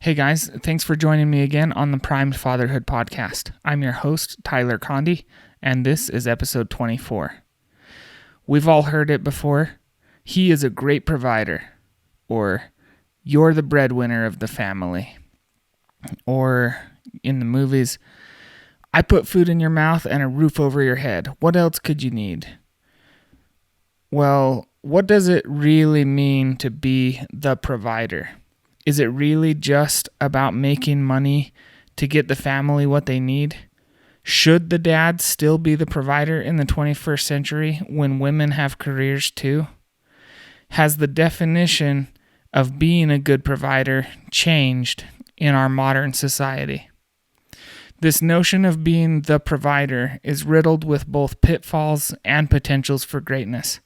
Hey guys, thanks for joining me again on the Primed Fatherhood podcast. I'm your host, Tyler Condi, and this is episode 24. We've all heard it before. He is a great provider, or you're the breadwinner of the family, or in the movies, I put food in your mouth and a roof over your head. What else could you need? Well, what does it really mean to be the provider? Is it really just about making money to get the family what they need? Should the dad still be the provider in the 21st century when women have careers too? Has the definition of being a good provider changed in our modern society? This notion of being the provider is riddled with both pitfalls and potentials for greatness.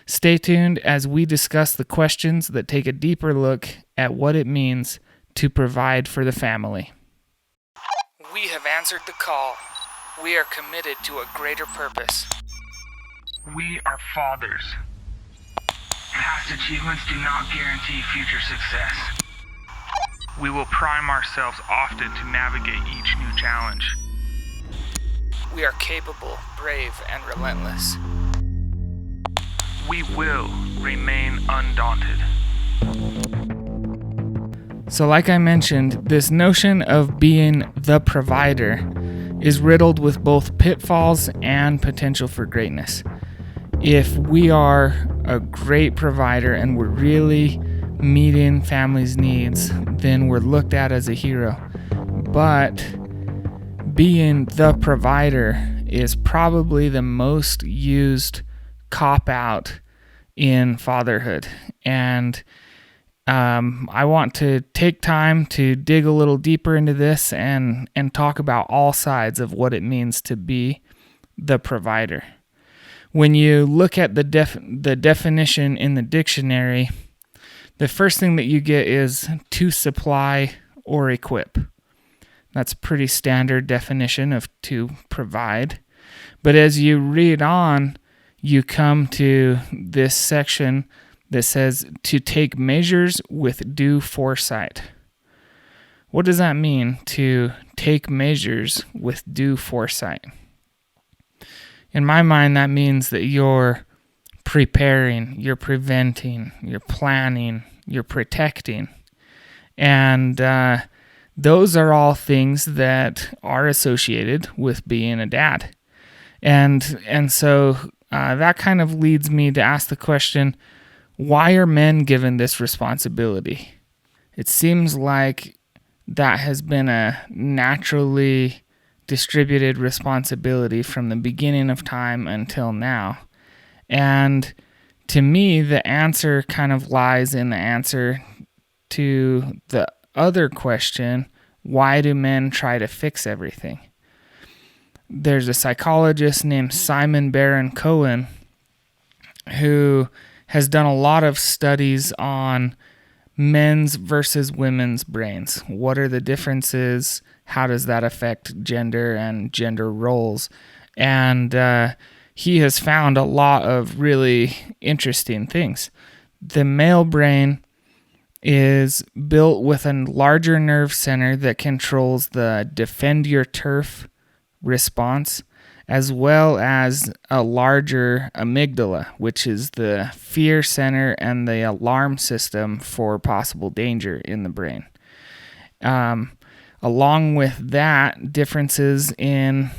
Stay tuned as we discuss the questions that take a deeper look at what it means to provide for the family. We have answered the call. We are committed to a greater purpose. We are fathers. Past achievements do not guarantee future success. We will prime ourselves often to navigate each new challenge. We are capable, brave, and relentless. We will remain undaunted. So like I mentioned, this notion of being the provider is riddled with both pitfalls and potential for greatness. If we are a great provider and we're really meeting families' needs, then we're looked at as a hero. But being the provider is probably the most used cop-out in fatherhood. And I want to take time to dig a little deeper into this and talk about all sides of what it means to be the provider. When you look at the definition in the dictionary, the first thing that you get is to supply or equip. That's a pretty standard definition of to provide. But as you read on, you come to this section that says to take measures with due foresight. What does that mean, to take measures with due foresight? In my mind, that means that you're preparing, you're preventing, you're planning, you're protecting. And those are all things that are associated with being a dad. And so that kind of leads me to ask the question, why are men given this responsibility? It seems like that has been a naturally distributed responsibility from the beginning of time until now. And to me, the answer kind of lies in the answer to the other question, why do men try to fix everything? There's a psychologist named Simon Baron-Cohen who has done a lot of studies on men's versus women's brains. What are the differences? How does that affect gender and gender roles? And he has found a lot of really interesting things. The male brain is built with a larger nerve center that controls the defend your turf response, as well as a larger amygdala, which is the fear center and the alarm system for possible danger in the brain. Along with that, differences in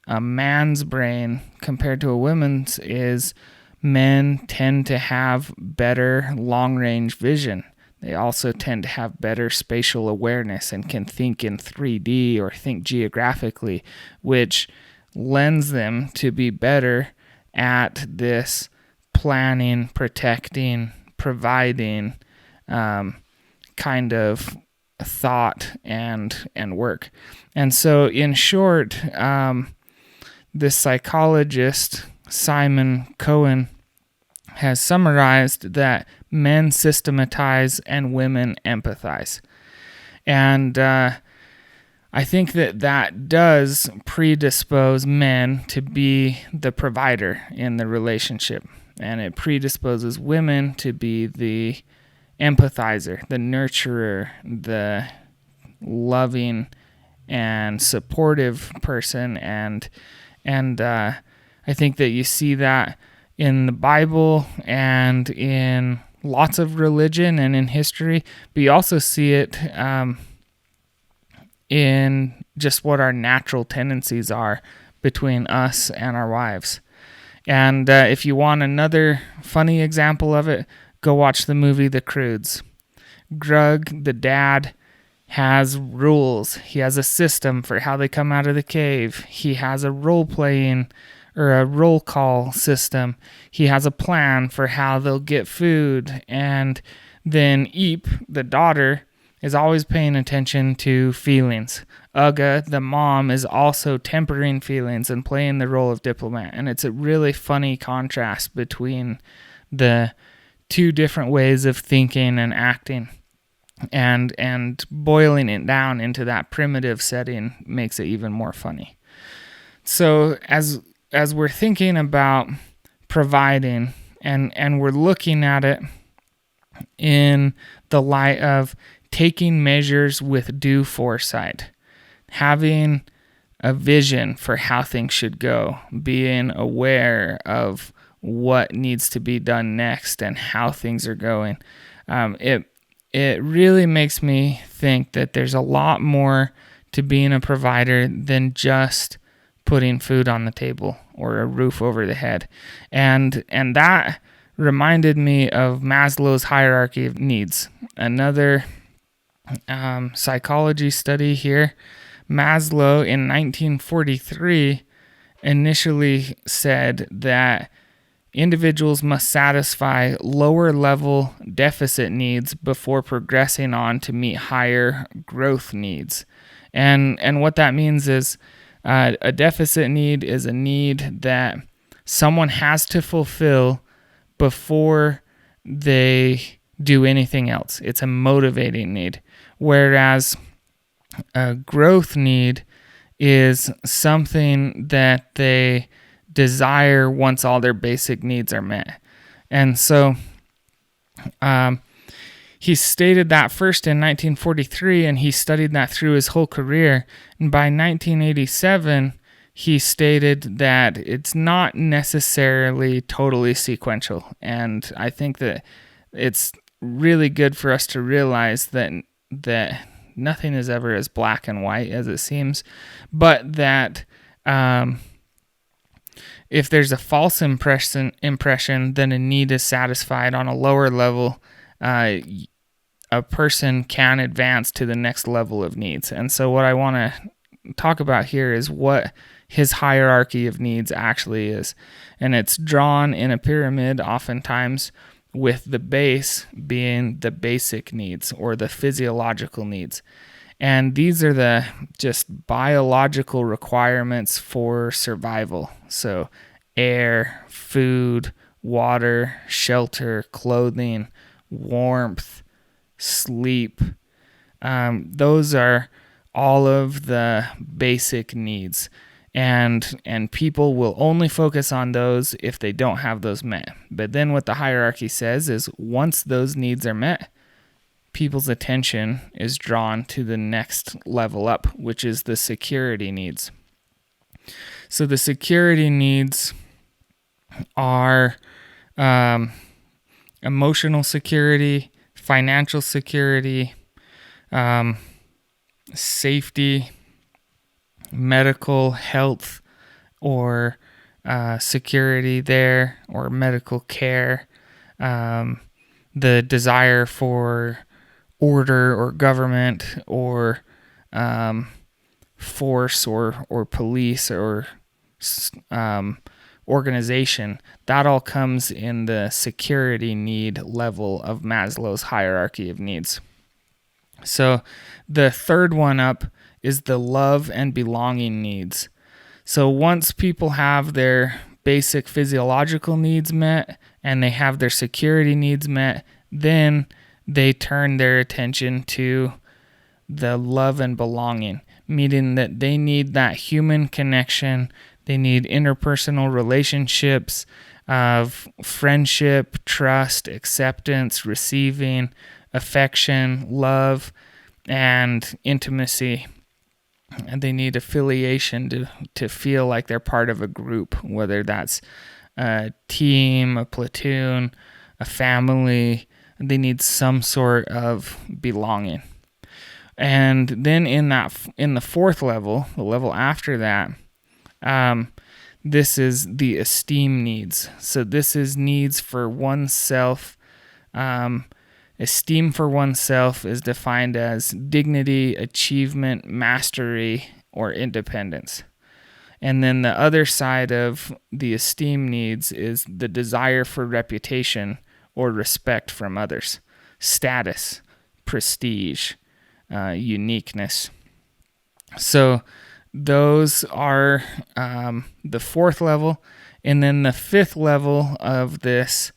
a man's brain compared to a woman's is men tend to have better long-range vision. They also tend to have better spatial awareness and can think in 3D or think geographically, which lends them to be better at this planning, protecting, providing kind of thought and work. And so in short, this psychologist, Simon Cohen, has summarized that men systematize and women empathize. And I think that does predispose men to be the provider in the relationship. And it predisposes women to be the empathizer, the nurturer, the loving and supportive person, and I think that you see that in the Bible and in lots of religion and in history, but you also see it in just what our natural tendencies are between us and our wives. And if you want another funny example of it, go watch the movie The Croods. Grug, the dad, has rules. He has a system for how they come out of the cave. He has a role-playing or a roll call system. He has a plan for how they'll get food. And then Eep, the daughter, is always paying attention to feelings. Uga, the mom, is also tempering feelings and playing the role of diplomat. And it's a really funny contrast between the two different ways of thinking and acting. And boiling it down into that primitive setting makes it even more funny. So as we're thinking about providing and we're looking at it in the light of taking measures with due foresight, having a vision for how things should go, being aware of what needs to be done next and how things are going, it really makes me think that there's a lot more to being a provider than just putting food on the table or a roof over the head. And that reminded me of Maslow's hierarchy of needs. Another psychology study here. Maslow in 1943 initially said that individuals must satisfy lower level deficit needs before progressing on to meet higher growth needs. And what that means is a deficit need is a need that someone has to fulfill before they do anything else. It's a motivating need. Whereas a growth need is something that they desire once all their basic needs are met. And so he stated that first in 1943, and he studied that through his whole career. And by 1987, he stated that it's not necessarily totally sequential. And I think that it's really good for us to realize that nothing is ever as black and white as it seems, but that if there's a false impression, then a need is satisfied on a lower level, a person can advance to the next level of needs. And so what I want to talk about here is what his hierarchy of needs actually is. And it's drawn in a pyramid oftentimes, with the base being the basic needs or the physiological needs. And these are the just biological requirements for survival. So air, food, water, shelter, clothing, warmth, sleep. Those are all of the basic needs. And people will only focus on those if they don't have those met. But then what the hierarchy says is once those needs are met, people's attention is drawn to the next level up, which is the security needs. So the security needs are emotional security, financial security, safety, medical health or security there, or medical care, the desire for order or government or force or police or organization. That all comes in the security need level of Maslow's hierarchy of needs. So the third one up is the love and belonging needs. So once people have their basic physiological needs met and they have their security needs met, then they turn their attention to the love and belonging, meaning that they need that human connection. They need interpersonal relationships of friendship, trust, acceptance, receiving, affection, love. and intimacy, and they need affiliation to feel like they're part of a group, whether that's a team, a platoon, a family. They need some sort of belonging. And then in the fourth level, the level after that, this is the esteem needs. So this is needs for oneself. Esteem for oneself is defined as dignity, achievement, mastery, or independence. And then the other side of the esteem needs is the desire for reputation or respect from others, status, prestige, uniqueness. So those are the fourth level. And then the fifth level of this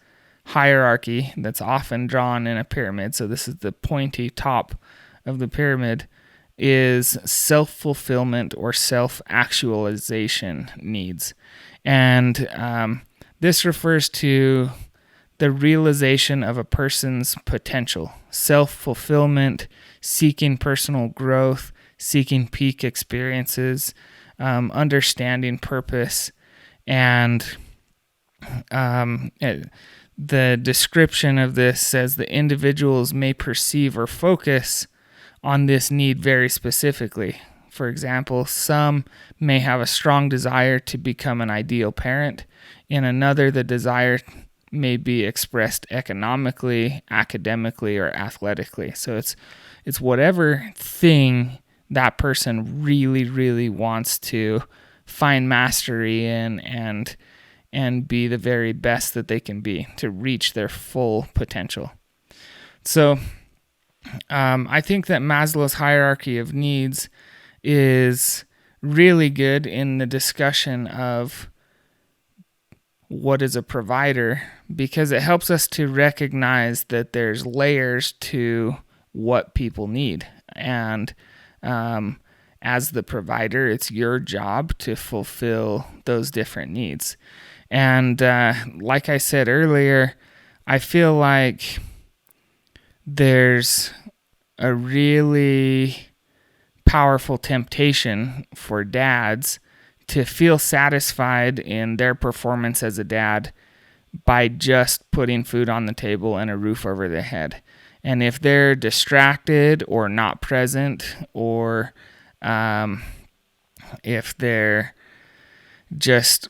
hierarchy that's often drawn in a pyramid, so this is the pointy top of the pyramid, is self-fulfillment or self-actualization needs. And this refers to the realization of a person's potential, self-fulfillment, seeking personal growth, seeking peak experiences, understanding purpose, and the description of this says the individuals may perceive or focus on this need very specifically. For example, some may have a strong desire to become an ideal parent. In another, the desire may be expressed economically, academically, or athletically. So it's whatever thing that person really, really wants to find mastery in and be the very best that they can be to reach their full potential. So I think that Maslow's hierarchy of needs is really good in the discussion of what is a provider, because it helps us to recognize that there's layers to what people need. And as the provider, it's your job to fulfill those different needs. And like I said earlier, I feel like there's a really powerful temptation for dads to feel satisfied in their performance as a dad by just putting food on the table and a roof over their head. And if they're distracted or not present, or if they're just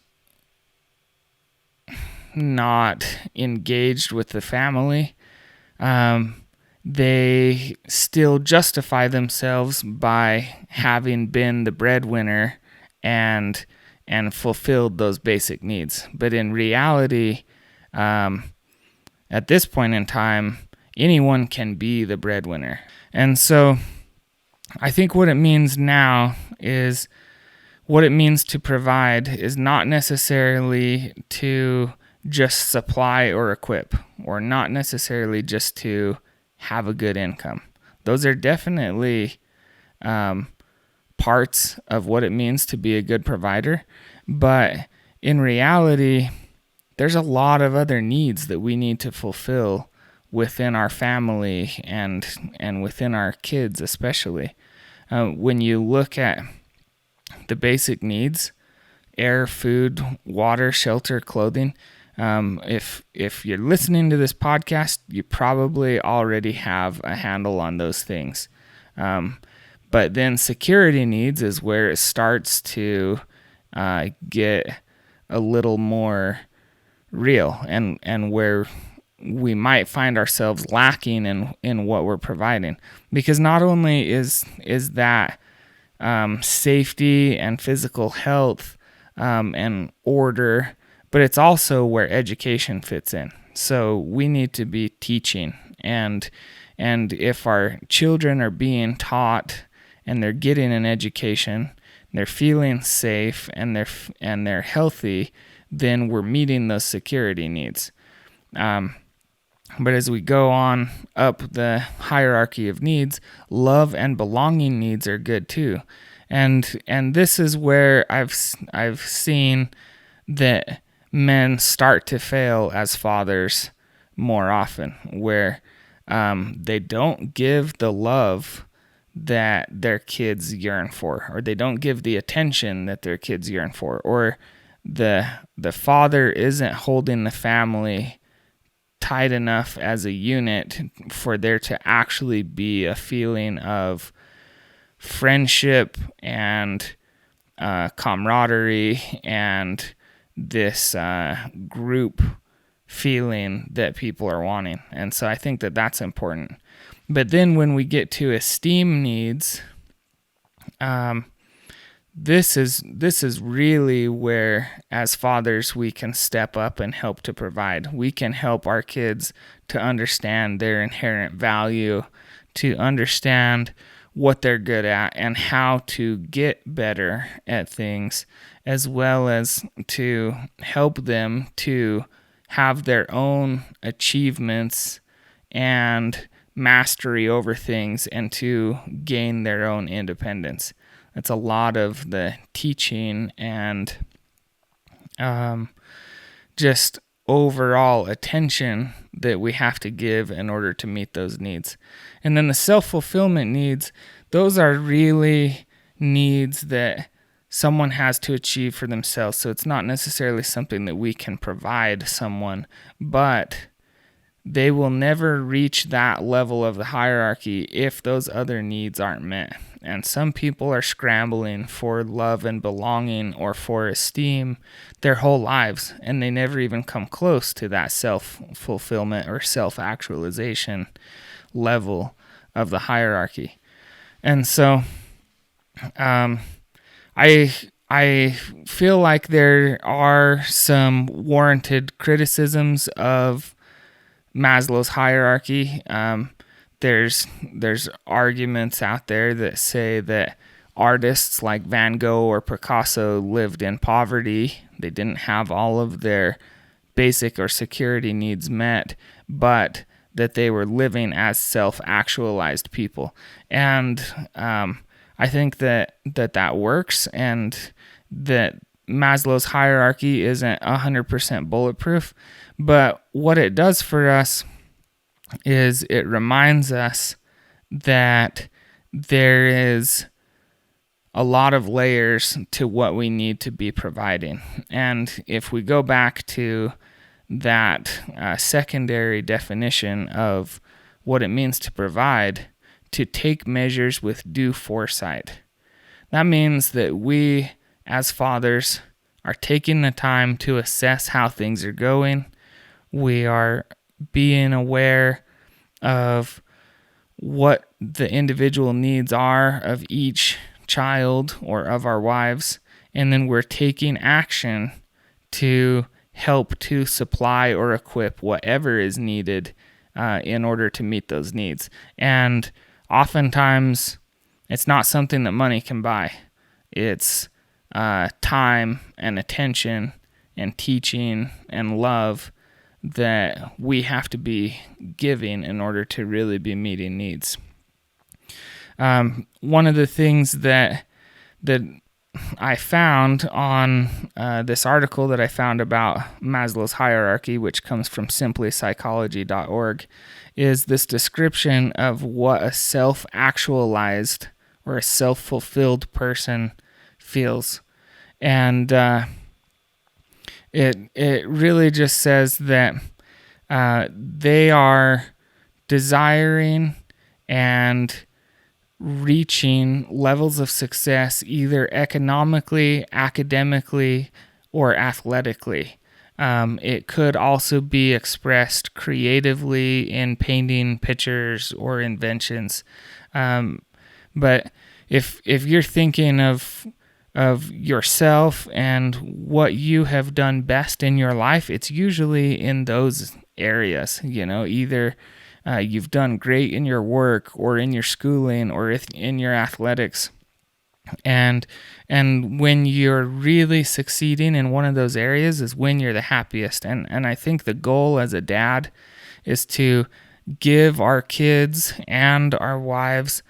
not engaged with the family, they still justify themselves by having been the breadwinner and fulfilled those basic needs. But in reality, at this point in time, anyone can be the breadwinner. And so I think what it means now is what it means to provide is not necessarily to just supply or equip, or not necessarily just to have a good income. Those are definitely parts of what it means to be a good provider. But in reality, there's a lot of other needs that we need to fulfill within our family and within our kids especially. When you look at the basic needs, air, food, water, shelter, clothing, if you're listening to this podcast, you probably already have a handle on those things. But then security needs is where it starts to get a little more real, and where we might find ourselves lacking in what we're providing. Because not only is that safety and physical health and order, but it's also where education fits in. So we need to be teaching, and if our children are being taught and they're getting an education, they're feeling safe and they're healthy, then we're meeting those security needs. But as we go on up the hierarchy of needs, love and belonging needs are good too. And this is where I've seen that men start to fail as fathers more often, where they don't give the love that their kids yearn for, or they don't give the attention that their kids yearn for, or the father isn't holding the family tight enough as a unit for there to actually be a feeling of friendship and camaraderie and this group feeling that people are wanting. And so I think that that's important. But then when we get to esteem needs, this is really where, as fathers, we can step up and help to provide. We can help our kids to understand their inherent value, to understand what they're good at and how to get better at things, as well as to help them to have their own achievements and mastery over things and to gain their own independence. That's a lot of the teaching and just overall attention that we have to give in order to meet those needs. And then the self-fulfillment needs, those are really needs that someone has to achieve for themselves. So it's not necessarily something that we can provide someone, but they will never reach that level of the hierarchy if those other needs aren't met. And some people are scrambling for love and belonging or for esteem their whole lives, and they never even come close to that self-fulfillment or self-actualization level of the hierarchy. And so I feel like there are some warranted criticisms of Maslow's hierarchy. There's arguments out there that say that artists like Van Gogh or Picasso lived in poverty. They didn't have all of their basic or security needs met, but that they were living as self-actualized people. And I think that works, and that Maslow's hierarchy isn't 100% bulletproof. But what it does for us is it reminds us that there is a lot of layers to what we need to be providing. And if we go back to that secondary definition of what it means to provide, to take measures with due foresight, that means that we, as fathers, are taking the time to assess how things are going. We are being aware of what the individual needs are of each child or of our wives, and then we're taking action to help to supply or equip whatever is needed in order to meet those needs. And oftentimes, it's not something that money can buy. It's time and attention and teaching and love that we have to be giving in order to really be meeting needs. One of the things that I found on this article that I found about Maslow's hierarchy, which comes from simplypsychology.org, is this description of what a self-actualized or a self-fulfilled person feels. And it really just says that they are desiring and reaching levels of success either economically, academically, or athletically. It could also be expressed creatively in painting pictures or inventions. But if you're thinking of yourself and what you have done best in your life, it's usually in those areas. Either you've done great in your work or in your schooling or in your athletics. And when you're really succeeding in one of those areas is when you're the happiest. And I think the goal as a dad is to give our kids and our wives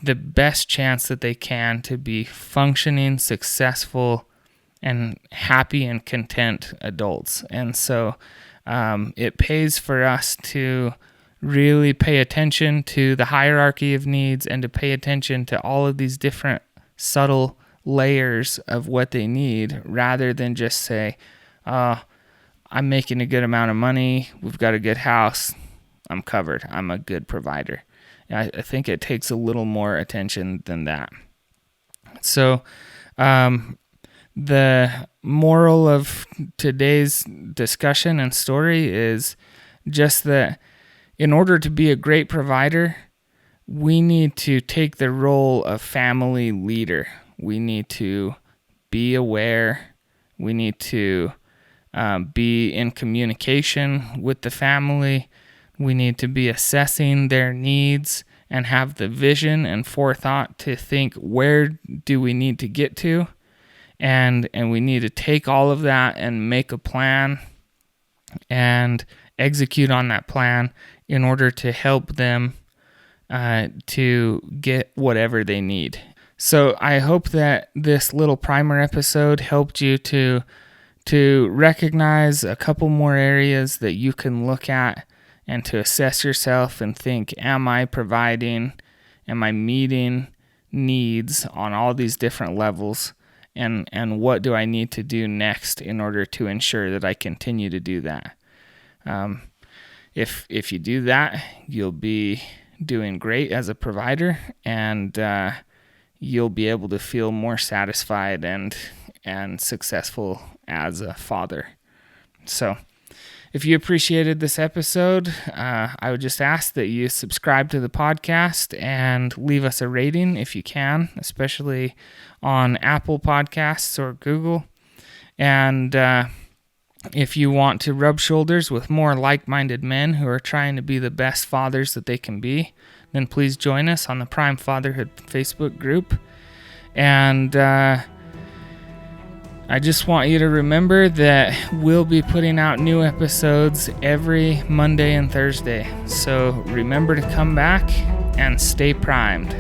the best chance that they can to be functioning, successful, and happy and content adults. And so it pays for us to really pay attention to the hierarchy of needs and to pay attention to all of these different subtle layers of what they need, rather than just say, I'm making a good amount of money, we've got a good house, I'm covered, I'm a good provider. I think it takes a little more attention than that. So the moral of today's discussion and story is just that in order to be a great provider, we need to take the role of family leader. We need to be aware. We need to be in communication with the family. We need to be assessing their needs and have the vision and forethought to think, where do we need to get to? And we need to take all of that and make a plan and execute on that plan in order to help them to get whatever they need. So I hope that this little primer episode helped you to recognize a couple more areas that you can look at and to assess yourself and think, am I providing, am I meeting needs on all these different levels? And what do I need to do next in order to ensure that I continue to do that? If you do that, you'll be doing great as a provider, and you'll be able to feel more satisfied and successful as a father. So if you appreciated this episode, I would just ask that you subscribe to the podcast and leave us a rating if you can, especially on Apple Podcasts or Google. And if you want to rub shoulders with more like-minded men who are trying to be the best fathers that they can be, then please join us on the Prime Fatherhood Facebook group. And I just want you to remember that we'll be putting out new episodes every Monday and Thursday. So remember to come back and stay primed.